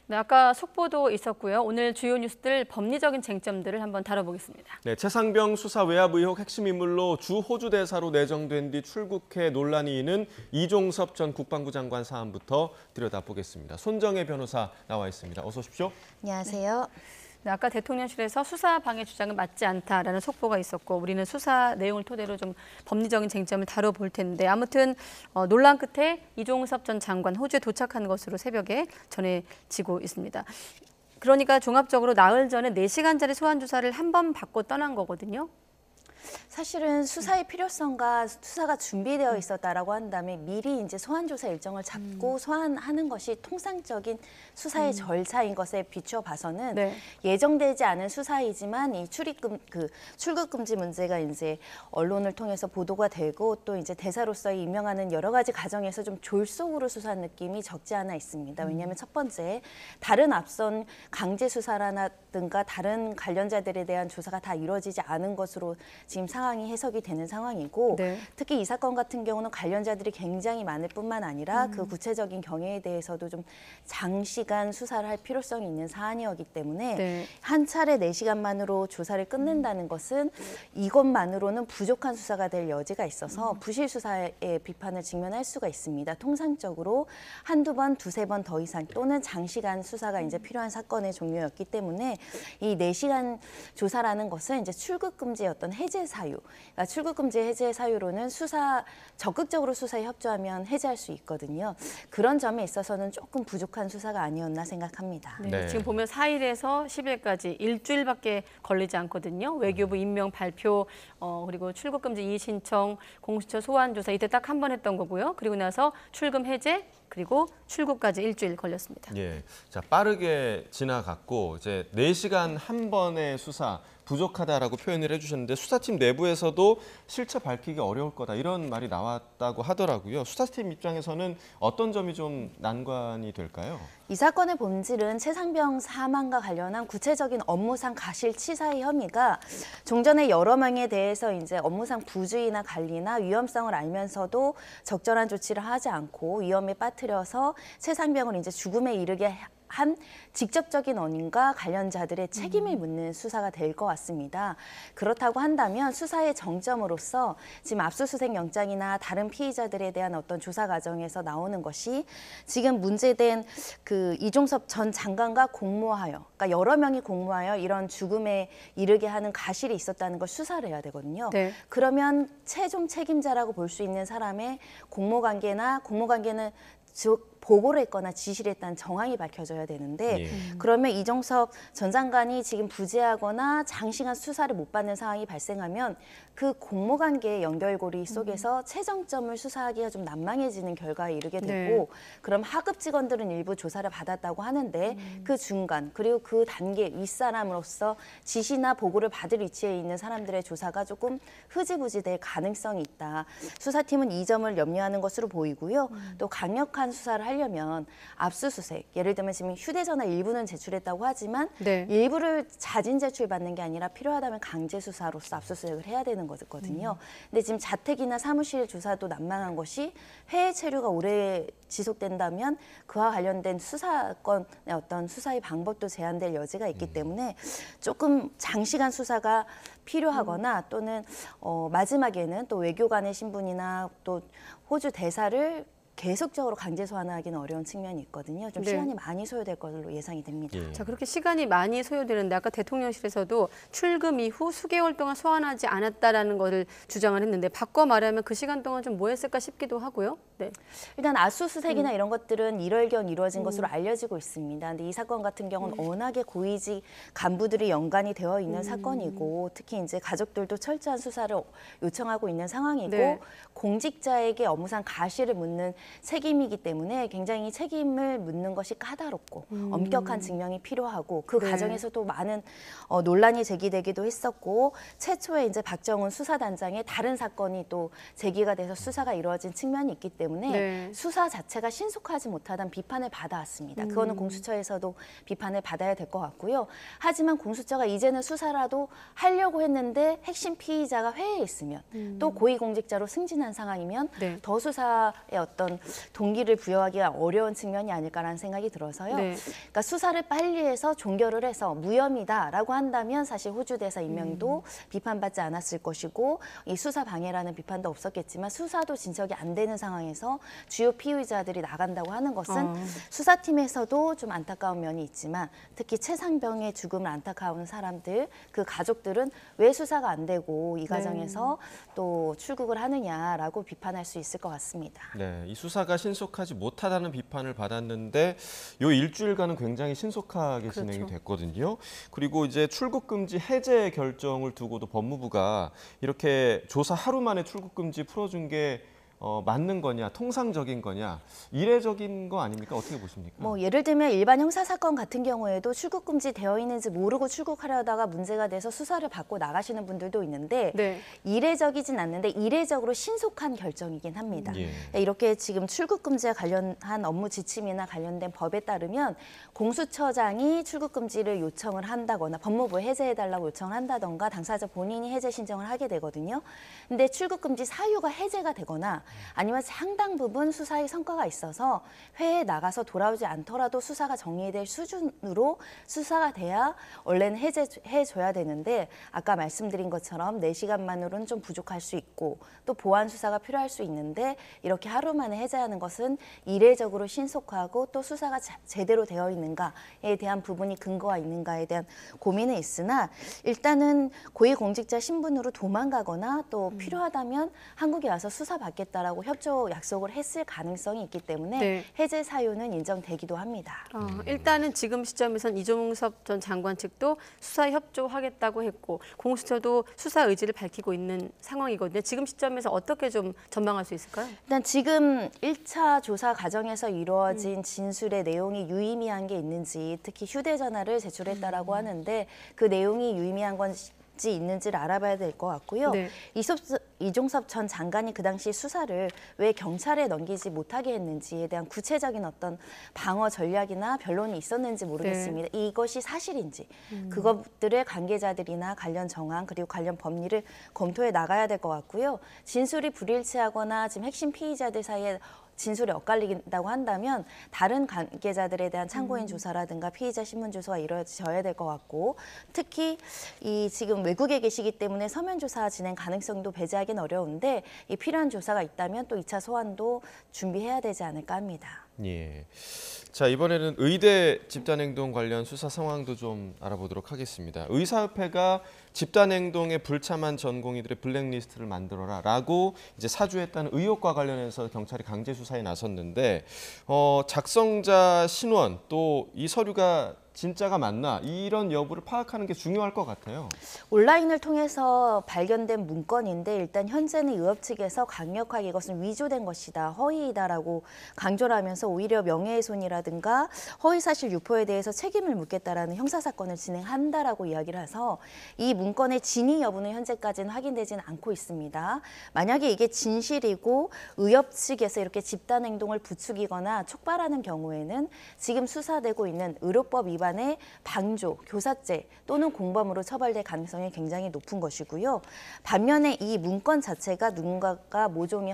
네, 아까 속보도 있었고요. 오늘 주요 뉴스들 법리적인 쟁점들을 한번 다뤄보겠습니다. 네, 최상병 수사 외압 의혹 핵심 인물로 주 호주 대사로 내정된 뒤 출국해 논란이 있는 이종섭 전 국방부 장관 사안부터 들여다보겠습니다. 손정혜 변호사 나와 있습니다. 어서 오십시오. 안녕하세요. 네, 아까 대통령실에서 수사 방해 주장은 맞지 않다라는 속보가 있었고 우리는 수사 내용을 토대로 좀 법리적인 쟁점을 다뤄볼 텐데 아무튼 논란 끝에 이종섭 전 장관 호주에 도착한 것으로 새벽에 전해지고 있습니다. 그러니까 종합적으로 나흘 전에 4시간짜리 소환 조사를 한 번 받고 떠난 거거든요. 사실은 수사의 필요성과 수사가 준비되어 있었다라고 한다면 미리 이제 소환 조사 일정을 잡고 소환하는 것이 통상적인 수사의 절차인 것에 비추어 봐서는 네. 예정되지 않은 수사이지만 이 출국 금지 문제가 이제 언론을 통해서 보도가 되고 또 이제 대사로서 임명하는 여러 가지 과정에서 좀 졸속으로 수사한 느낌이 적지 않아 있습니다. 왜냐하면 첫 번째 다른 앞선 강제 수사라든가 다른 관련자들에 대한 조사가 다 이루어지지 않은 것으로 지금 상황이 해석이 되는 상황이고 네. 특히 이 사건 같은 경우는 관련자들이 굉장히 많을 뿐만 아니라 그 구체적인 경위에 대해서도 좀 장시간 수사를 할 필요성이 있는 사안이었기 때문에 네. 한 차례 4시간만으로 조사를 끝낸다는 것은 이것만으로는 부족한 수사가 될 여지가 있어서 부실 수사의 비판을 직면할 수가 있습니다. 통상적으로 한두 번, 두세 번 더 이상 또는 장시간 수사가 이제 필요한 사건의 종류였기 때문에 이 4시간 조사라는 것은 이제 출국 금지의 어떤 해제 사유, 그러니까 출국 금지 해제 사유로는 적극적으로 수사에 협조하면 해제할 수 있거든요. 그런 점에 있어서는 조금 부족한 수사가 아니었나 생각합니다. 네, 네. 지금 보면 4일에서 10일까지 일주일밖에 걸리지 않거든요. 외교부 임명 발표, 그리고 출국 금지 이의 신청, 공수처 소환 조사 이때 딱 한 번 했던 거고요. 그리고 나서 출금 해제, 그리고 출국까지 일주일 걸렸습니다. 예, 자 빠르게 지나갔고 이제 4시간 한 번의 수사 부족하다라고 표현을 해주셨는데 수사팀 내부에서도 실체 밝히기 어려울 거다 이런 말이 나왔다고 하더라고요. 수사팀 입장에서는 어떤 점이 좀 난관이 될까요? 이 사건의 본질은 최상병 사망과 관련한 구체적인 업무상 가실치사의 혐의가 종전에 여러 명에 대해서 이제 업무상 부주의나 관리나 위험성을 알면서도 적절한 조치를 하지 않고 위험에 빠뜨려서 최상병을 이제 죽음에 이르게 한 직접적인 원인과 관련자들의 책임을 묻는 수사가 될 것 같습니다. 그렇다고 한다면 수사의 정점으로서 지금 압수수색 영장이나 다른 피의자들에 대한 어떤 조사 과정에서 나오는 것이 지금 문제된 그 이종섭 전 장관과 공모하여, 그러니까 여러 명이 공모하여 이런 죽음에 이르게 하는 가실이 있었다는 걸 수사를 해야 되거든요. 네. 그러면 최종 책임자라고 볼 수 있는 사람의 공모관계는 즉 보고를 했거나 지시를 했다는 정황이 밝혀져야 되는데 예. 그러면 이종섭 전 장관이 지금 부재하거나 장시간 수사를 못 받는 상황이 발생하면 그 공모관계의 연결고리 속에서 최정점을 수사하기가 좀 난망해지는 결과에 이르게 되고 네. 그럼 하급 직원들은 일부 조사를 받았다고 하는데 그 중간 그리고 그 단계 윗사람으로서 지시나 보고를 받을 위치에 있는 사람들의 조사가 조금 흐지부지 될 가능성이 있다. 수사팀은 이 점을 염려하는 것으로 보이고요. 또 강력한 수사를 하려면 압수수색, 예를 들면 지금 휴대전화 일부는 제출했다고 하지만 네. 일부를 자진 제출받는 게 아니라 필요하다면 강제 수사로서 압수수색을 해야 되는 거거든요. 근데 지금 자택이나 사무실 조사도 난망한 것이 해외 체류가 오래 지속된다면 그와 관련된 수사건의 어떤 수사의 방법도 제한될 여지가 있기 때문에 조금 장시간 수사가 필요하거나 또는 마지막에는 또 외교관의 신분이나 또 호주 대사를 계속적으로 강제 소환하기는 어려운 측면이 있거든요. 좀 네. 시간이 많이 소요될 걸로 예상이 됩니다. 예. 자, 그렇게 시간이 많이 소요되는데 아까 대통령실에서도 출금 이후 수개월 동안 소환하지 않았다라는 것을 주장을 했는데 바꿔 말하면 그 시간 동안 좀 뭐 했을까 싶기도 하고요. 네. 일단 압수수색이나 이런 것들은 일월경 이루어진 것으로 알려지고 있습니다. 근데 이 사건 같은 경우는 워낙에 고위직 간부들이 연관이 되어 있는 사건이고 특히 이제 가족들도 철저한 수사를 요청하고 있는 상황이고 네. 공직자에게 업무상 가실을 묻는 책임이기 때문에 굉장히 책임을 묻는 것이 까다롭고 엄격한 증명이 필요하고 그 네. 과정에서도 많은 논란이 제기되기도 했었고 최초에 이제 박정훈 수사단장의 다른 사건이 또 제기가 돼서 수사가 이루어진 측면이 있기 때문에 네. 수사 자체가 신속하지 못하다는 비판을 받아왔습니다. 그거는 공수처에서도 비판을 받아야 될 것 같고요. 하지만 공수처가 이제는 수사라도 하려고 했는데 핵심 피의자가 회의에 있으면 또 고위공직자로 승진한 상황이면 네. 더 수사의 어떤 어떤 동기를 부여하기가 어려운 측면이 아닐까라는 생각이 들어서요. 네. 그러니까 수사를 빨리 해서 종결을 해서 무혐의다라고 한다면 사실 호주 대사 임명도 비판받지 않았을 것이고 이 수사 방해라는 비판도 없었겠지만 수사도 진척이 안 되는 상황에서 주요 피의자들이 나간다고 하는 것은 수사팀에서도 좀 안타까운 면이 있지만 특히 최상병의 죽음을 안타까운 사람들, 그 가족들은 왜 수사가 안 되고 이 과정에서 또 출국을 하느냐라고 비판할 수 있을 것 같습니다. 네, 이 수사가 신속하지 못하다는 비판을 받았는데 요 일주일간은 굉장히 신속하게 진행이 됐거든요. 그리고 이제 출국 금지 해제 결정을 두고도 법무부가 이렇게 조사 하루 만에 출국 금지 풀어준 게 맞는 거냐, 통상적인 거냐, 이례적인 거 아닙니까? 어떻게 보십니까? 뭐 예를 들면 일반 형사 사건 같은 경우에도 출국 금지 되어 있는지 모르고 출국하려다가 문제가 돼서 수사를 받고 나가시는 분들도 있는데 네. 이례적이진 않는데 이례적으로 신속한 결정이긴 합니다. 예. 이렇게 지금 출국 금지와 관련한 업무 지침이나 관련된 법에 따르면 공수처장이 출국 금지를 요청을 한다거나 법무부에 해제해달라고 요청을 한다던가 당사자 본인이 해제 신청을 하게 되거든요. 근데 출국 금지 사유가 해제가 되거나 아니면 상당 부분 수사의 성과가 있어서 회에 나가서 돌아오지 않더라도 수사가 정리될 수준으로 수사가 돼야 원래는 해제해줘야 되는데 아까 말씀드린 것처럼 4시간만으로는 좀 부족할 수 있고 또 보완 수사가 필요할 수 있는데 이렇게 하루 만에 해제하는 것은 이례적으로 신속하고 또 수사가 제대로 되어 있는가에 대한 부분이 근거가 있는가에 대한 고민은 있으나 일단은 고위공직자 신분으로 도망가거나 또 필요하다면 한국에 와서 수사받겠다 라고 협조 약속을 했을 가능성이 있기 때문에 네. 해제 사유는 인정되기도 합니다. 일단은 지금 시점에선 이종섭 전 장관 측도 수사 협조하겠다고 했고 공수처도 수사 의지를 밝히고 있는 상황이거든요. 지금 시점에서 어떻게 좀 전망할 수 있을까요? 일단 지금 1차 조사 과정에서 이루어진 진술의 내용이 유의미한 게 있는지 특히 휴대전화를 제출했다라고 하는데 그 내용이 유의미한 건지 있는지를 알아봐야 될 것 같고요. 네. 이종섭 전 장관이 그 당시 수사를 왜 경찰에 넘기지 못하게 했는지에 대한 구체적인 어떤 방어 전략이나 변론이 있었는지 모르겠습니다. 이것이 사실인지 그것들의 관계자들이나 관련 정황 그리고 관련 법리를 검토해 나가야 될 것 같고요. 진술이 불일치하거나 지금 핵심 피의자들 사이에 진술이 엇갈린다고 한다면 다른 관계자들에 대한 참고인 조사라든가 피의자 신문 조사가 이루어져야 될 것 같고 특히 이 지금 외국에 계시기 때문에 서면 조사 진행 가능성도 배제하기는 어려운데 이 필요한 조사가 있다면 또 2차 소환도 준비해야 되지 않을까 합니다. 예. 자, 이번에는 의대 집단행동 관련 수사 상황도 좀 알아보도록 하겠습니다. 의사협회가 집단행동에 불참한 전공의들의 블랙리스트를 만들어라라고 이제 사주했다는 의혹과 관련해서 경찰이 강제 수사에 나섰는데 작성자 신원 또 이 서류가 진짜가 맞나 이런 여부를 파악하는 게 중요할 것 같아요. 온라인을 통해서 발견된 문건인데 일단 현재는 의협 측에서 강력하게 이것은 위조된 것이다, 허위이다라고 강조를 하면서 오히려 명예훼손이라든가 허위사실 유포에 대해서 책임을 묻겠다라는 형사사건을 진행한다라고 이야기를 해서 이 문건의 진위 여부는 현재까지는 확인되지는 않고 있습니다. 만약에 이게 진실이고 의협 측에서 이렇게 집단행동을 부추기거나 촉발하는 경우에는 지금 수사되고 있는 의료법 위반의 방조, 교사죄 또는 공범으로 처벌될 가능성이 굉장히 높은 것이고요. 반면에 이 문건 자체가 누군가가 모종의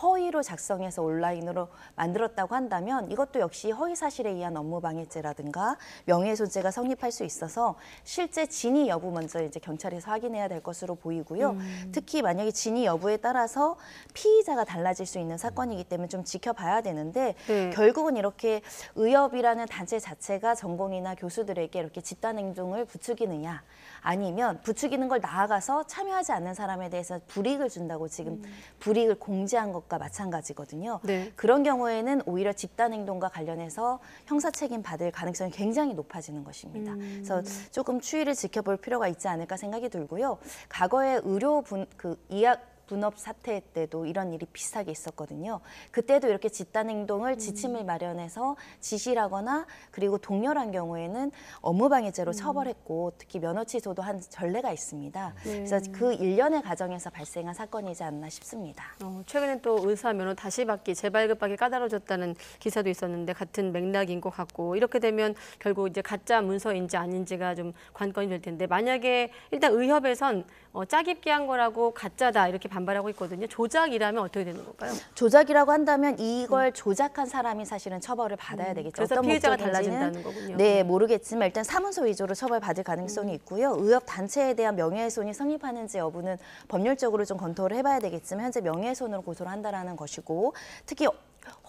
허위로 작성해서 온라인으로 만들었다고 한다면 이것도 역시 허위사실에 의한 업무방해죄라든가 명예훼손죄가 성립할 수 있어서 실제 진위 여부 먼저 이제 경찰에서 확인해야 될 것으로 보이고요. 특히 만약에 진위 여부에 따라서 피의자가 달라질 수 있는 사건이기 때문에 좀 지켜봐야 되는데 결국은 이렇게 의협이라는 단체 자체가 전공이나 교수들에게 이렇게 집단행동을 부추기느냐 아니면 부추기는 걸 나아가서 참여하지 않는 사람에 대해서 불이익을 준다고 지금 불이익을 공지한 것과 마찬가지거든요. 그런 경우에는 오히려 집단행동과 관련해서 형사책임 받을 가능성이 굉장히 높아지는 것입니다. 그래서 조금 추이를 지켜볼 필요가 있지 않을까 생각이 들고요. 과거에 의학 분업 사태 때도 이런 일이 비슷하게 있었거든요. 그때도 이렇게 집단행동을 지침을 마련해서 지시하거나 그리고 동렬한 경우에는 업무방해죄로 처벌했고 특히 면허 취소도 한 전례가 있습니다. 그래서 그 일련의 과정에서 발생한 사건이지 않나 싶습니다. 최근에 또 의사 면허 다시 받기 재발급받기 까다로워졌다는 기사도 있었는데 같은 맥락인 것 같고 이렇게 되면 결국 이제 가짜 문서인지 아닌지가 좀 관건이 될 텐데 만약에 일단 의협에선 짜깁기 한 거라고 가짜다 이렇게 반발하고 있거든요. 조작이라면 어떻게 되는 걸까요? 조작이라고 한다면 이걸 조작한 사람이 사실은 처벌을 받아야 되겠죠. 그래서 어떤 피해자가 목적인지는 달라진다는 거군요. 네, 모르겠지만 일단 사문서 위조로 처벌받을 가능성이 있고요. 의협 단체에 대한 명예훼손이 성립하는지 여부는 법률적으로 좀 검토를 해봐야 되겠지만 현재 명예훼손으로 고소를 한다라는 것이고 특히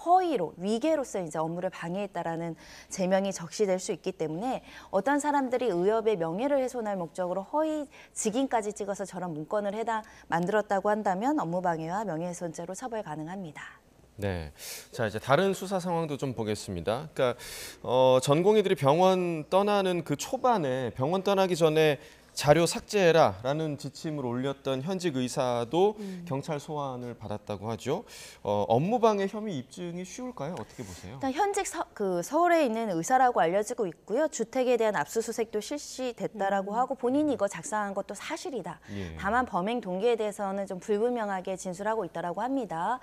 허위로 위계로서 이제 업무를 방해했다라는 제명이 적시될 수 있기 때문에 어떤 사람들이 의협의 명예를 훼손할 목적으로 허위 직인까지 찍어서 저런 문건을 만들었다고 한다면 업무방해와 명예훼손죄로 처벌 가능합니다. 네. 자, 이제 다른 수사 상황도 좀 보겠습니다. 그러니까 전공의들이 병원 떠나는 그 초반에 병원 떠나기 전에 자료 삭제해라라는 지침을 올렸던 현직 의사도 경찰 소환을 받았다고 하죠. 업무방해 혐의 입증이 쉬울까요? 어떻게 보세요? 일단 현직 서울에 있는 의사라고 알려지고 있고요. 주택에 대한 압수수색도 실시됐다라고 하고 본인이 이거 작성한 것도 사실이다. 예. 다만 범행 동기에 대해서는 좀 불분명하게 진술하고 있다라고 합니다.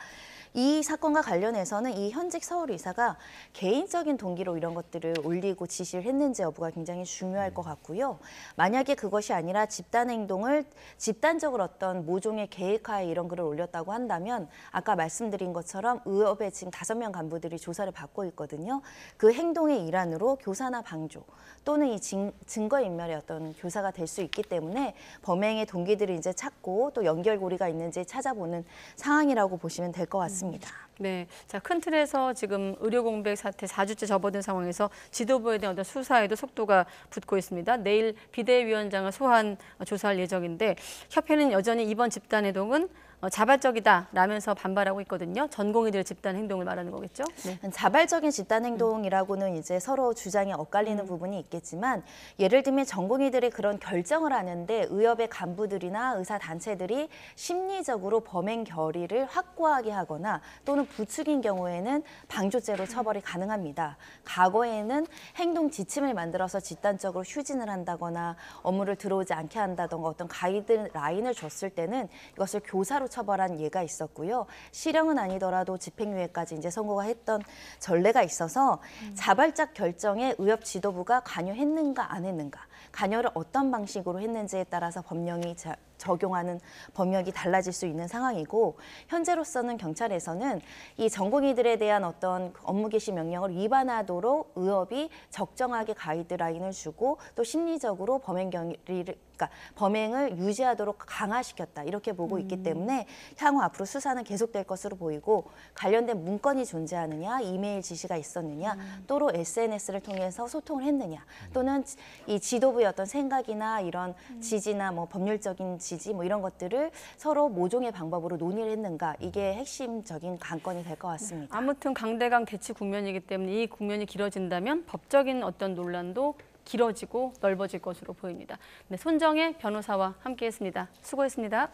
이 사건과 관련해서는 이 현직 서울 의사가 개인적인 동기로 이런 것들을 올리고 지시를 했는지 여부가 굉장히 중요할 것 같고요. 만약에 그것이 아니라 집단 행동을 집단적으로 어떤 모종의 계획하에 이런 글을 올렸다고 한다면 아까 말씀드린 것처럼 의협의 지금 5명 간부들이 조사를 받고 있거든요. 그 행동의 일환으로 교사나 방조 또는 이 증거인멸의 어떤 교사가 될 수 있기 때문에 범행의 동기들을 이제 찾고 또 연결고리가 있는지 찾아보는 상황이라고 보시면 될 것 같습니다. 네, 자, 큰 틀에서 지금 의료 공백 사태 4주째 접어든 상황에서 지도부에 대한 어떤 수사에도 속도가 붙고 있습니다. 내일 비대위원장을 소환 조사할 예정인데 협회는 여전히 이번 집단 행동은 자발적이다라면서 반발하고 있거든요. 전공의들의 집단 행동을 말하는 거겠죠? 네. 자발적인 집단 행동이라고는 이제 서로 주장이 엇갈리는 부분이 있겠지만 예를 들면 전공의들이 그런 결정을 하는데 의협의 간부들이나 의사 단체들이 심리적으로 범행 결의를 확고하게 하거나 또는 부추긴 경우에는 방조죄로 처벌이 가능합니다. 과거에는 행동 지침을 만들어서 집단적으로 휴진을 한다거나 업무를 들어오지 않게 한다던가 어떤 가이드라인을 줬을 때는 이것을 교사로 처벌한 예가 있었고요. 실형은 아니더라도 집행유예까지 이제 선고가 했던 전례가 있어서 자발적 결정에 의협 지도부가 관여했는가 안 했는가, 관여를 어떤 방식으로 했는지에 따라서 법령이 적용하는 법령이 달라질 수 있는 상황이고 현재로서는 경찰에서는 이 전공의들에 대한 어떤 업무 개시 명령을 위반하도록 의협이 적정하게 가이드라인을 주고 또 심리적으로 범행을 유지하도록 강화시켰다 이렇게 보고 있기 때문에 향후 앞으로 수사는 계속될 것으로 보이고 관련된 문건이 존재하느냐, 이메일 지시가 있었느냐, 또는 SNS를 통해서 소통을 했느냐, 또는 이 지도부의 어떤 생각이나 이런 지지나 뭐 법률적인 지지 뭐 이런 것들을 서로 모종의 방법으로 논의를 했는가 이게 핵심적인 관건이 될 것 같습니다. 아무튼 강대강 대치 국면이기 때문에 이 국면이 길어진다면 법적인 어떤 논란도 길어지고 넓어질 것으로 보입니다. 네, 손정혜 변호사와 함께했습니다. 수고했습니다.